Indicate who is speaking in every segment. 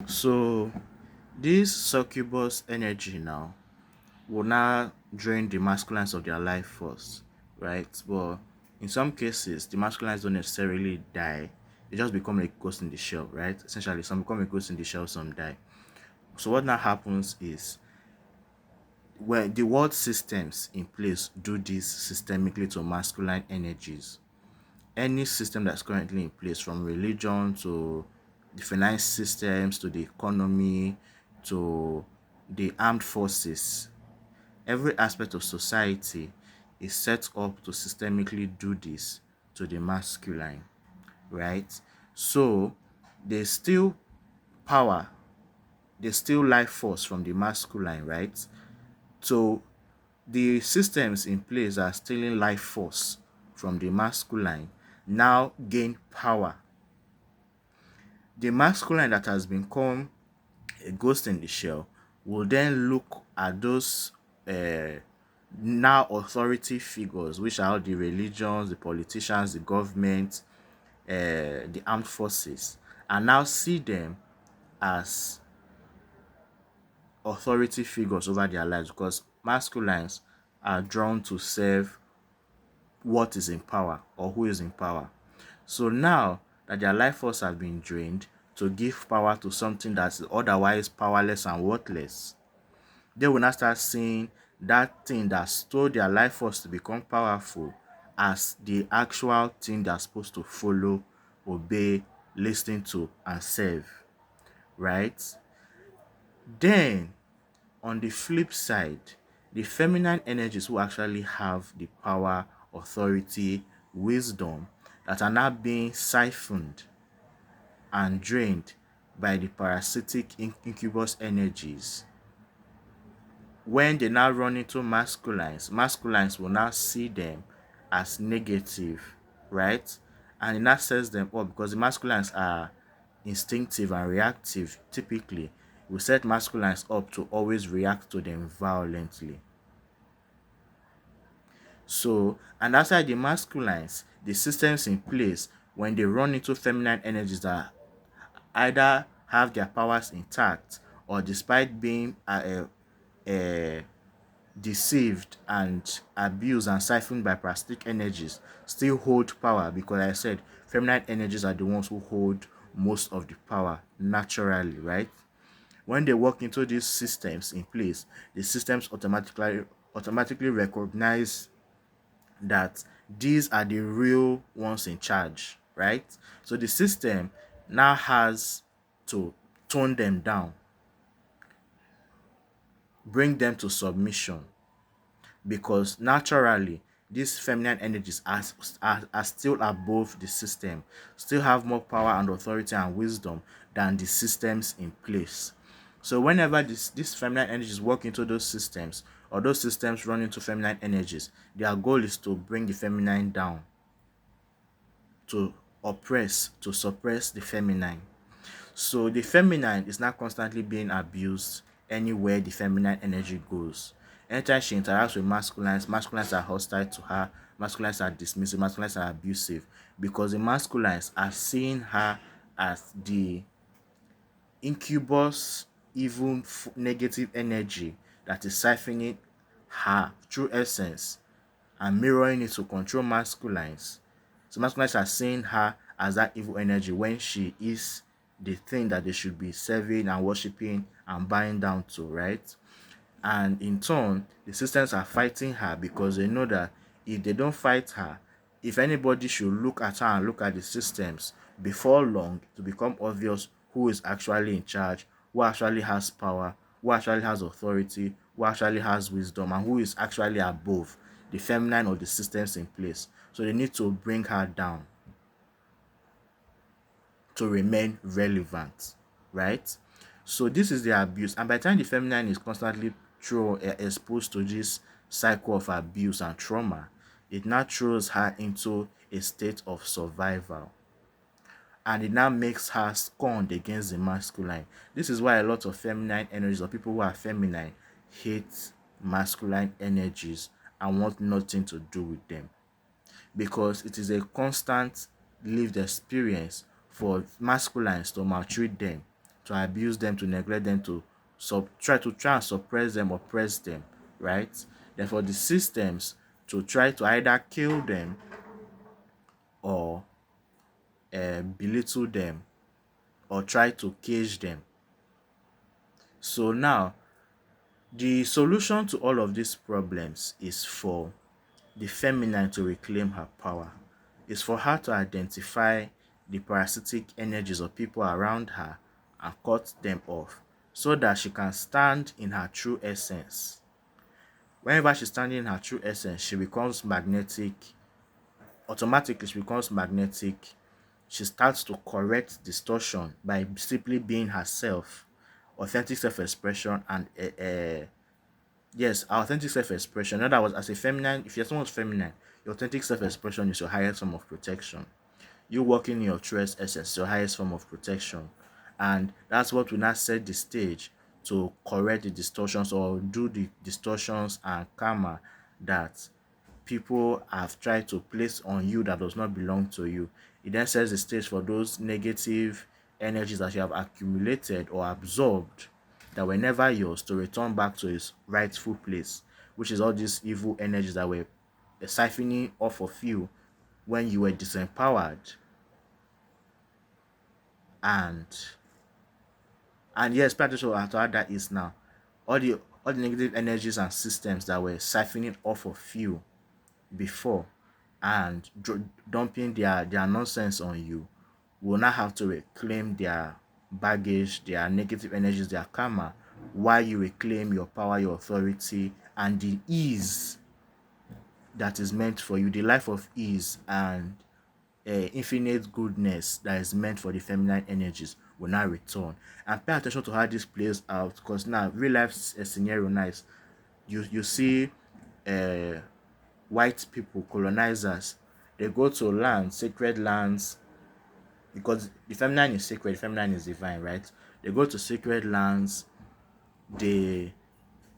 Speaker 1: So this succubus energy now will now drain the masculines of their life force, right? But in some cases, the masculines don't necessarily die. They just become a ghost in the shell, right? Essentially, some become a ghost in the shell, some die. So what now happens is when the world systems in place do this systemically to masculine energies, any system that's currently in place, from religion to the finance systems to the economy to the armed forces, every aspect of society is set up to systemically do this to the masculine, right? So there's still power, there's still life force from the masculine, right? So the systems in place that are stealing life force from the masculine now gain power. The masculine that has become a ghost in the shell will then look at those uh, now authority figures, which are the religions, the politicians, the government, the armed forces, and now see them as authority figures over their lives, because masculines are drawn to serve what is in power or who is in power. So now that their life force has been drained to give power to something that's otherwise powerless and worthless, they will now start seeing that thing that stole their life force to become powerful as the actual thing they're supposed to follow, obey, listen to, and serve, right? Then, on the flip side, the feminine energies will actually have the power, authority, wisdom that are now being siphoned and drained by the parasitic incubus energies. When they now run into masculines, masculines will now see them as negative, right? And it now sets them up because the masculines are instinctive and reactive. Typically, we set masculines up to always react to them violently. So, and outside the masculines, the systems in place, when they run into feminine energies that either have their powers intact or despite being deceived and abused and siphoned by parasitic energies, still hold power, because like I said, feminine energies are the ones who hold most of the power naturally, right? When they walk into these systems in place, the systems automatically recognize that these are the real ones in charge, right? So the system now has to tone them down, bring them to submission, because naturally these feminine energies are still above the system, still have more power and authority and wisdom than the systems in place. So whenever these feminine energies walk into those systems, or those systems run into feminine energies, their goal is to bring the feminine down, to oppress, to suppress the feminine. So the feminine is now constantly being abused anywhere the feminine energy goes. Anytime she interacts with masculines, masculines are hostile to her, masculines are dismissive, masculines are abusive, because the masculines are seeing her as the incubus, even negative energy that is siphoning her true essence and mirroring it to control masculines. So masculines are seeing her as that evil energy when she is the thing that they should be serving and worshiping and bowing down to, right? And in turn, the systems are fighting her because they know that if they don't fight her, if anybody should look at her and look at the systems, before long to become obvious who is actually in charge, who actually has power, who actually has authority, who actually has wisdom, and who is actually above the feminine or the systems in place. So they need to bring her down to remain relevant, right? So this is the abuse, and by the time the feminine is constantly exposed to this cycle of abuse and trauma, it now throws her into a state of survival, and it now makes her scorned against the masculine. This is why a lot of feminine energies, or people who are feminine, hate masculine energies and want nothing to do with them, because it is a constant lived experience for masculines to maltreat them, to abuse them, to neglect them, to try and suppress them, oppress them, right? Therefore, the systems to try to either kill them or belittle them or try to cage them. So now, the solution to all of these problems is for the feminine to reclaim her power. It's for her to identify the parasitic energies of people around her and cut them off so that she can stand in her true essence. Whenever she's standing in her true essence, she becomes magnetic. Automatically, she becomes magnetic. She starts to correct distortion by simply being herself. Authentic self-expression and yes, our authentic self-expression. In other words, as a feminine, if you're someone's feminine, your authentic self-expression is your highest form of protection. You working in your true essence is your highest form of protection. And that's what will now set the stage to correct the distortions or do the distortions and karma that people have tried to place on you that does not belong to you. It then sets the stage for those negative energies that you have accumulated or absorbed that were never yours to return back to its rightful place, which is all these evil energies that were siphoning off of you when you were disempowered. And and yes, pay attention to how that is now. All the negative energies and systems that were siphoning off of you before and dumping their nonsense on you will now have to reclaim their baggage, their negative energies, their karma, while you reclaim your power, your authority, and the ease that is meant for you, the life of ease and infinite goodness that is meant for the feminine energies will now return. And pay attention to how this plays out, because now real life scenario nice. You see uh white people, colonizers, they go to lands, sacred lands, because the feminine is sacred, the feminine is divine, right? They go to sacred lands, they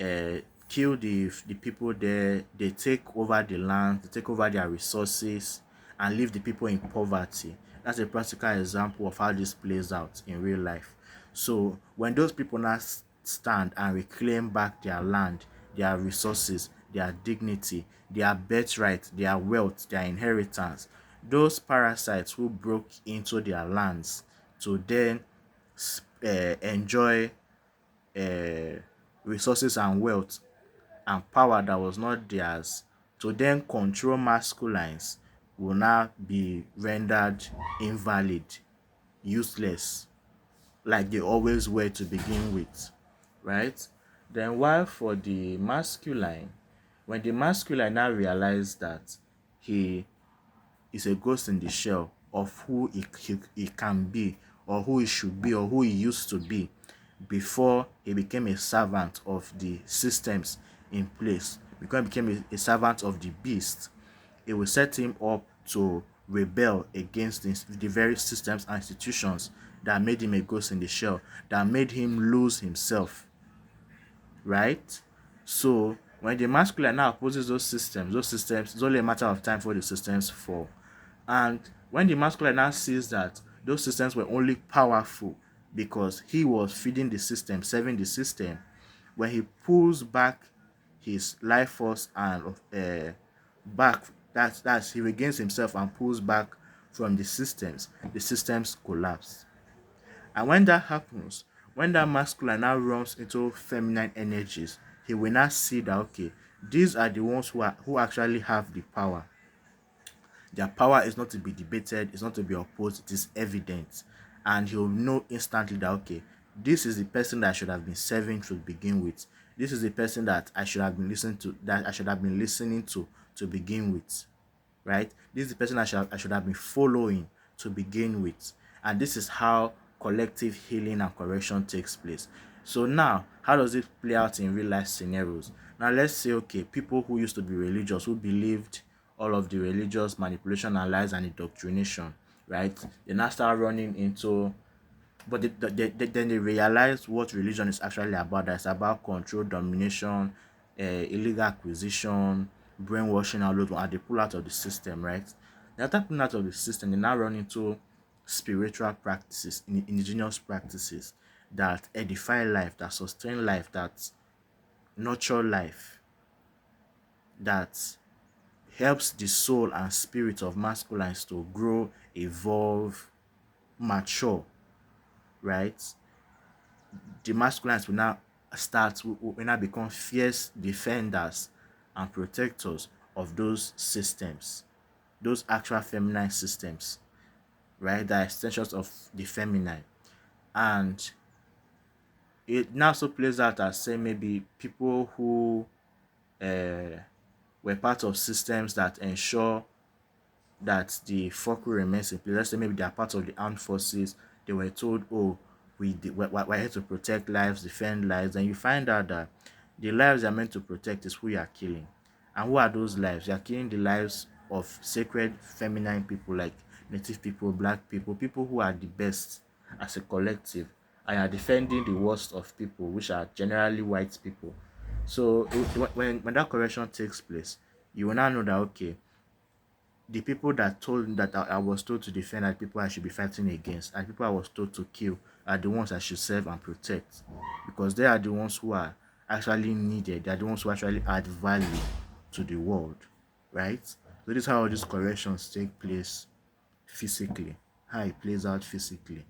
Speaker 1: uh, kill the people there, they take over the land, they take over their resources, and leave the people in poverty. That's a practical example of how this plays out in real life. So when those people now stand and reclaim back their land, their resources, their dignity, their birthright, their wealth, their inheritance, those parasites who broke into their lands to then enjoy uh, resources and wealth and power that was not theirs, to then control masculines, will now be rendered invalid, useless, like they always were to begin with, right? Then while for the masculine, when the masculine now realized that he is a ghost in the shell of who he can be, or who he should be, or who he used to be before he became a servant of the systems in place, because he became a servant of the beast, it will set him up to rebel against the very systems and institutions that made him a ghost in the shell, that made him lose himself, right? So when the masculine now opposes those systems, it's only a matter of time for the systems fall. And when the masculine now sees that those systems were only powerful because he was feeding the system, serving the system, when he pulls back his life force and back, that's he regains himself and pulls back from the systems collapse. And when that happens, when that masculine now runs into feminine energies, he will now see that okay, these are the ones who actually have the power. Their power is not to be debated, it's not to be opposed, it is evident. And he'll know instantly that okay, this is the person that I should have been serving to begin with. This is the person that I should have been listening to begin with. Right? This is the person I should have been following to begin with. And this is how collective healing and correction takes place. So now, how does it play out in real life scenarios? Now let's say okay, people who used to be religious, who believed all of the religious manipulation and lies and indoctrination, right? They now start running into, but then they realize what religion is actually about. That it's about control, domination, illegal acquisition, brainwashing, all those, and they pull out of the system, right? They after pulling out of the system, they now run into spiritual practices, indigenous practices that edify life, that sustain life, that nurture life, that helps the soul and spirit of masculines to grow, evolve, mature, right? The masculines will now will now become fierce defenders and protectors of those systems, those actual feminine systems, right? The extensions of the feminine. And it now so plays out as, say, maybe people who uh, were part of systems that ensure that the fulcrum remains in place. Let's say maybe they are part of the armed forces. They were told, oh, we're here to protect lives, defend lives. And you find out that the lives they're meant to protect is who you are killing. And who are those lives? You are killing the lives of sacred feminine people like native people, black people, people who are the best as a collective. And you are defending the worst of people, which are generally white people. So when that correction takes place, you will now know that, okay, the people that I was told to defend are the people I should be fighting against, and people I was told to kill are the ones I should serve and protect, because they are the ones who are actually needed. They are the ones who actually add value to the world, right? So this is how all these corrections take place physically, how it plays out physically.